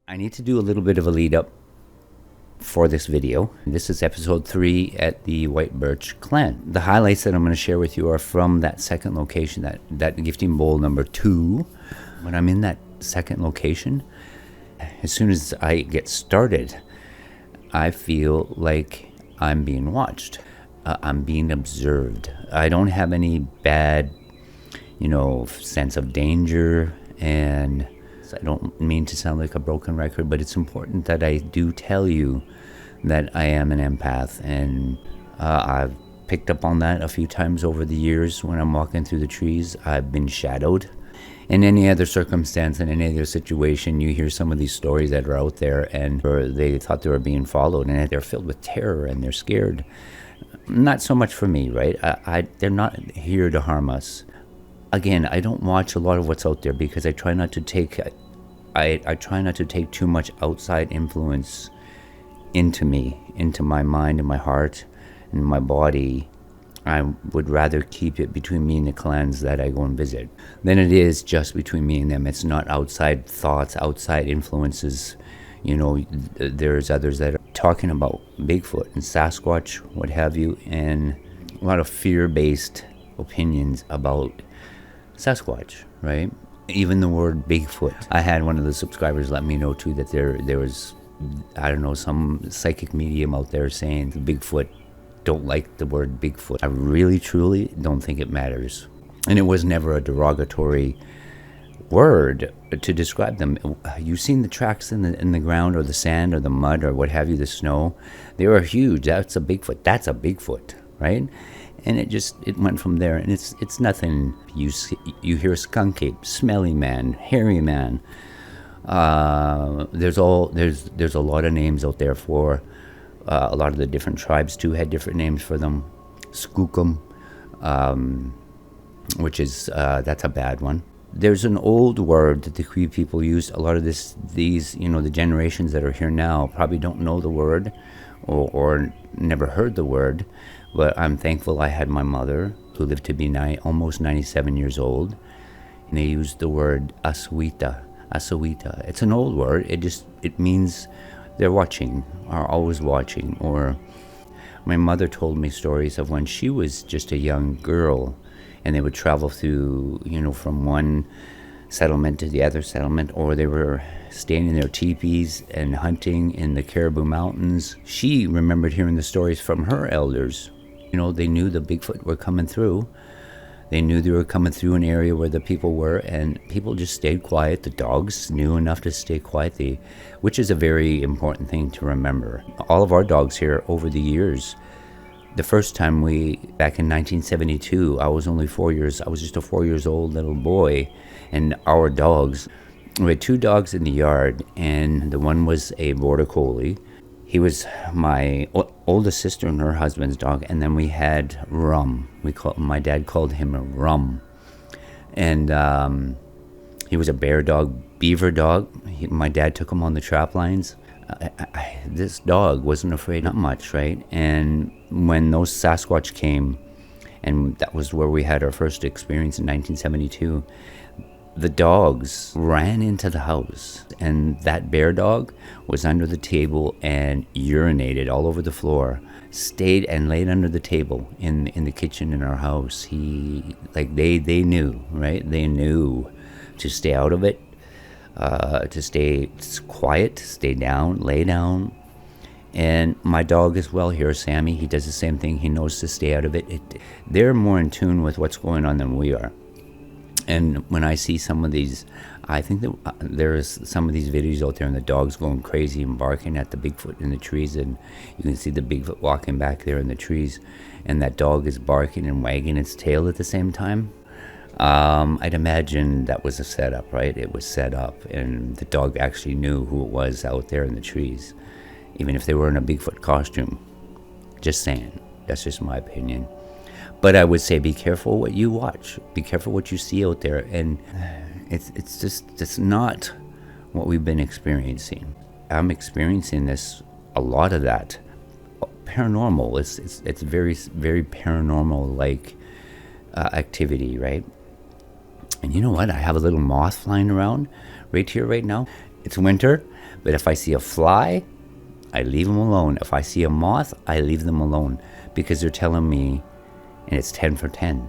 I need to do a little bit of a lead up for this video. This is episode 3 at the White Birch Clan. The highlights that I'm going to share with you are from that second location, that gifting bowl number 2. When I'm in that second location, as soon as I get started, I feel like I'm being watched. I'm being observed. I don't have any bad, sense of danger, and I don't mean to sound like a broken record, but it's important that I do tell you that I am an empath, and I've picked up on that a few times over the years when I'm walking through the trees. I've been shadowed. In any other circumstance, in any other situation, you hear some of these stories that are out there, and they thought they were being followed, and they're filled with terror, and they're scared. Not so much for me, right? They're not here to harm us. Again, I don't watch a lot of what's out there because I try not to take too much outside influence into me, into my mind and my heart and my body. I would rather keep it between me and the clans that I go and visit than it is just between me and them. It's not outside thoughts, outside influences. There's others that are talking about Bigfoot and Sasquatch, what have you, and a lot of fear-based opinions about Sasquatch, right? Even the word Bigfoot. I had one of the subscribers let me know too that there was, some psychic medium out there saying the Bigfoot don't like the word Bigfoot. I really, truly don't think it matters. And it was never a derogatory word to describe them. You've seen the tracks in the ground or the sand or the mud or what have you, the snow. They are huge. That's a Bigfoot. That's a Bigfoot, right? And it went from there, and it's nothing. You hear skunk ape, smelly man, hairy man. There's a lot of names out there for a lot of the different tribes too. Had different names for them. Skookum, which is that's a bad one. There's an old word that the Cree people used. A lot of these the generations that are here now probably don't know the word or never heard the word. But I'm thankful I had my mother, who lived to be almost 97 years old, and they used the word aswita. It's an old word. It means they're watching, are always watching. Or my mother told me stories of when she was just a young girl, and they would travel through, from one settlement to the other settlement, or they were staying in their teepees and hunting in the Caribou Mountains. She remembered hearing the stories from her elders. They knew the Bigfoot were coming through. They knew they were coming through an area where the people were, and people just stayed quiet. The dogs knew enough to stay quiet, which is a very important thing to remember. All of our dogs here over the years, the first time back in 1972, I was just a 4 years old little boy, and our dogs, we had 2 dogs in the yard, and the one was a border collie. He was my oldest sister and her husband's dog, and then we had Rum. My dad called him a Rum, and he was a bear dog, beaver dog. My dad took him on the trap lines. This dog wasn't afraid, not much, right? And when those Sasquatch came, and that was where we had our first experience in 1972, the dogs ran into the house, and that bear dog was under the table and urinated all over the floor, stayed and laid under the table in the kitchen in our house. They knew, right? They knew to stay out of it, to stay quiet, stay down, lay down. And my dog as well here, Sammy, he does the same thing. He knows to stay out of it. They're more in tune with what's going on than we are. And when I see some of these, I think that there's some of these videos out there, and the dog's going crazy and barking at the Bigfoot in the trees, and you can see the Bigfoot walking back there in the trees, and that dog is barking and wagging its tail at the same time. I'd imagine that was a setup, right? It was set up, and the dog actually knew who it was out there in the trees, even if they were in a Bigfoot costume. Just saying. That's just my opinion. But I would say be careful what you watch. Be careful what you see out there. And it's not what we've been experiencing. I'm experiencing a lot of that. Paranormal. It's very, very paranormal-like activity, right? And you know what? I have a little moth flying around right here, right now. It's winter. But if I see a fly, I leave them alone. If I see a moth, I leave them alone, because they're telling me, and it's 10 for 10,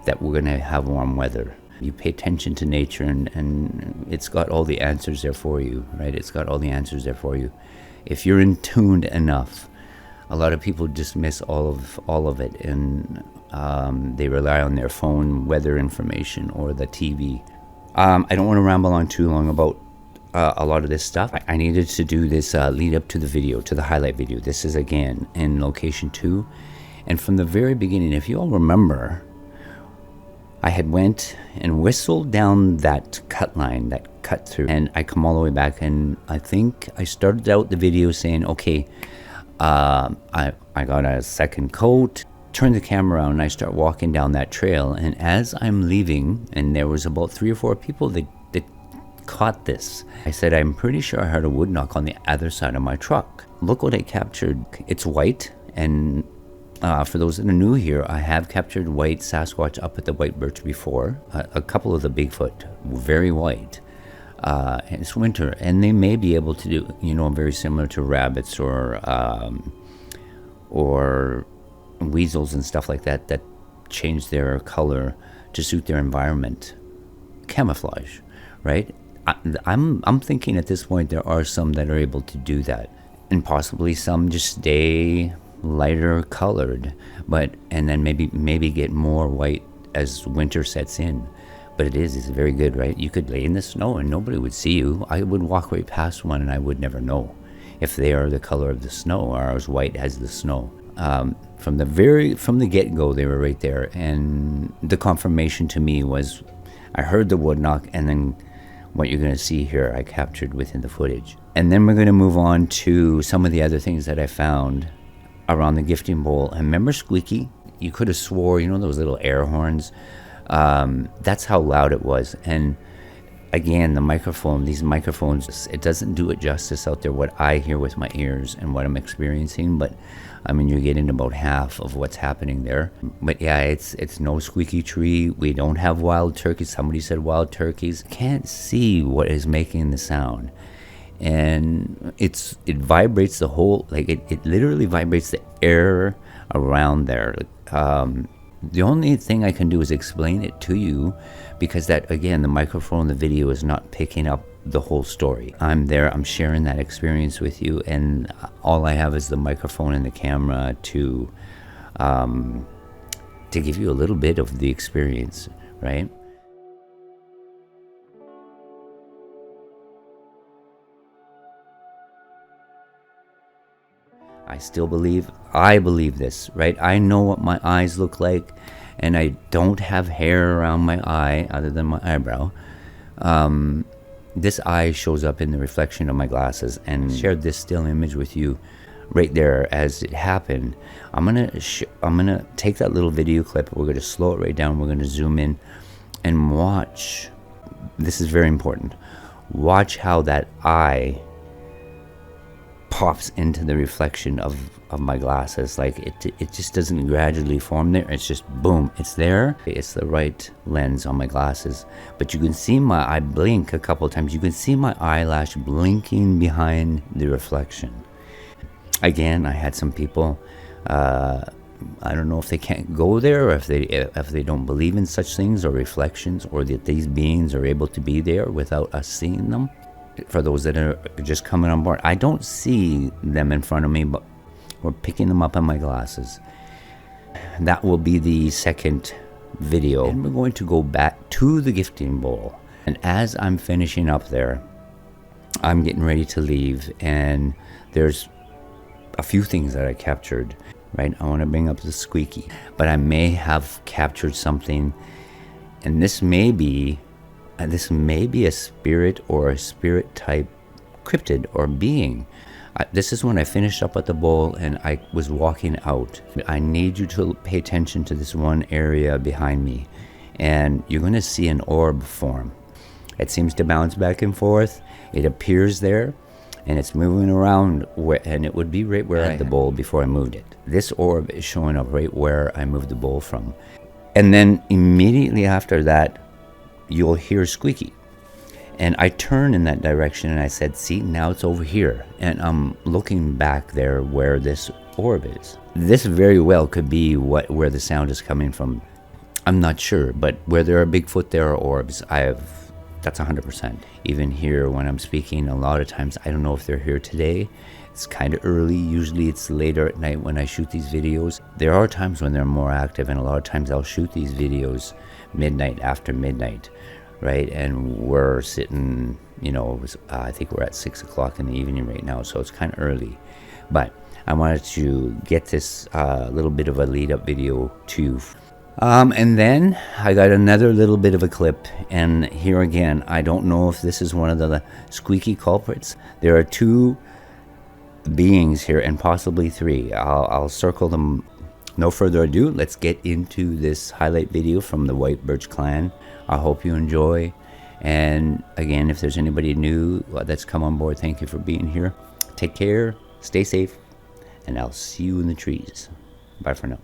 that we're going to have warm weather. You pay attention to nature, and it's got all the answers there for you, right? It's got all the answers there for you. If you're in tuned enough. A lot of people dismiss all of it, and they rely on their phone weather information or the TV. I don't want to ramble on too long about a lot of this stuff. I needed to do this lead up to the video, to the highlight video. This is again in location 2, and from the very beginning, if you all remember, I had went and whistled down that cut line, that cut through, and I come all the way back, and I think I started out the video saying, okay, I got a second coat, turn the camera around, and I start walking down that trail, and as I'm leaving, and there was about 3 or 4 people that caught this, I said, I'm pretty sure I heard a wood knock on the other side of my truck. Look what I captured. It's white, and for those that are new here, I have captured white Sasquatch up at the white birch before. A couple of the Bigfoot, very white. And it's winter, and they may be able to do, very similar to rabbits or weasels and stuff like that, that change their color to suit their environment. Camouflage, right? I'm thinking at this point there are some that are able to do that, and possibly some just stay lighter colored, and then maybe get more white as winter sets in. But it's very good, right? You could lay in the snow and nobody would see you. I would walk right past one and I would never know if they are the color of the snow or are as white as the snow. From the get-go, they were right there, and the confirmation to me was, I heard the wood knock, and then what you're going to see here, I captured within the footage. And then we're going to move on to some of the other things that I found around the gifting bowl. And remember Squeaky? You could have swore, those little air horns. That's how loud it was. And again, these microphones, it doesn't do it justice out there, what I hear with my ears and what I'm experiencing. But you're getting about half of what's happening there. But yeah, it's no squeaky tree. We don't have wild turkeys. Somebody said wild turkeys. Can't see what is making the sound. And it vibrates the whole, it literally vibrates the air around there. The only thing I can do is explain it to you, because that, again, the microphone, the video is not picking up the whole story. I'm there, I'm sharing that experience with you, and all I have is the microphone and the camera to give you a little bit of the experience, right? I believe this, right? I know what my eyes look like, and I don't have hair around my eye other than my eyebrow. This eye shows up in the reflection of my glasses, and shared this still image with you right there as it happened. I'm gonna take that little video clip, we're gonna slow it right down, we're gonna zoom in and watch. This is very important. Watch how that eye pops into the reflection of my glasses. It just doesn't gradually form there. It's just boom, it's there. It's the right lens on my glasses, but you can see I blink a couple of times. You can see my eyelash blinking behind the reflection. Again, I had some people, I don't know if they can't go there, or if they don't believe in such things or reflections, or that these beings are able to be there without us seeing them. For those that are just coming on board, I don't see them in front of me, but we're picking them up on my glasses. That will be the second video. And we're going to go back to the gifting bowl. And as I'm finishing up there, I'm getting ready to leave, and there's a few things that I captured, right? I want to bring up the Squeaky, but I may have captured something, and this may be a spirit or a spirit type cryptid or being. This is when I finished up at the bowl and I was walking out. I need you to pay attention to this one area behind me, and you're going to see an orb form. It seems to bounce back and forth. It appears there, and it's moving around, and it would be right where I had the bowl before I moved it. This orb is showing up right where I moved the bowl from. And then immediately after that, you'll hear Squeaky. And I turned in that direction and I said, see, now it's over here. And I'm looking back there where this orb is. This very well could be where the sound is coming from. I'm not sure, but where there are Bigfoot, there are orbs. That's 100%. Even here when I'm speaking, a lot of times I don't know if they're here today. It's kind of early. Usually it's later at night when I shoot these videos. There are times when they're more active, and a lot of times I'll shoot these videos midnight, after midnight, right? And we're sitting, I think we're at 6 o'clock in the evening right now, so it's kind of early. But I wanted to get this little bit of a lead-up video to and then I got another little bit of a clip, and here again, I don't know if this is one of the squeaky culprits. There are 2 beings here, and possibly 3. I'll circle them. No further ado, let's get into this highlight video from the White Birch Clan. I hope you enjoy. And again, if there's anybody new that's come on board, thank you for being here. Take care, stay safe, and I'll see you in the trees. Bye for now.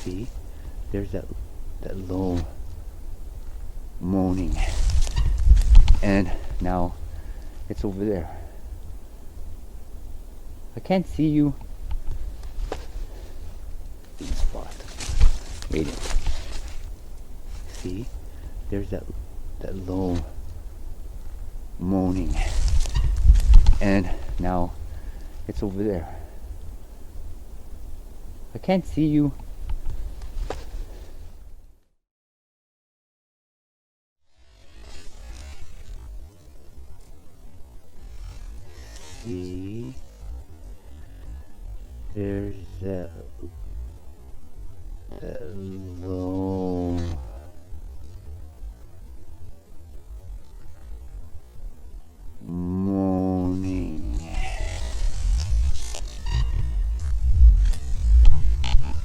See, there's that low moaning, and now it's over there. I can't see you. In spot. Waiting. See, there's that low moaning, and now it's over there. I can't see you. See, there's that low moaning,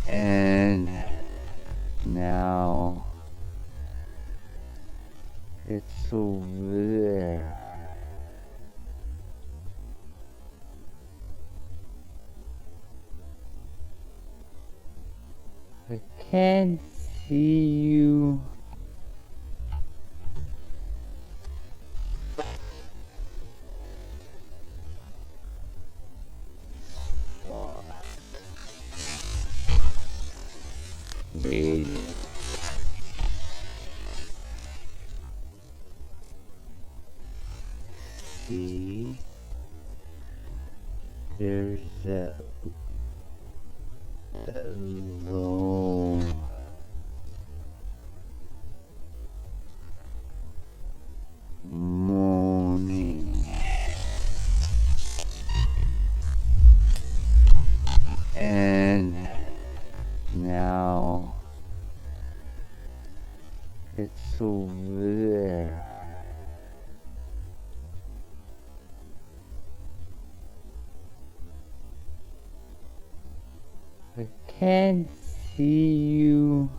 and now it's over there. I can't see you. Waiting. See, there's that low moaning, and now it's over there. I can't see you.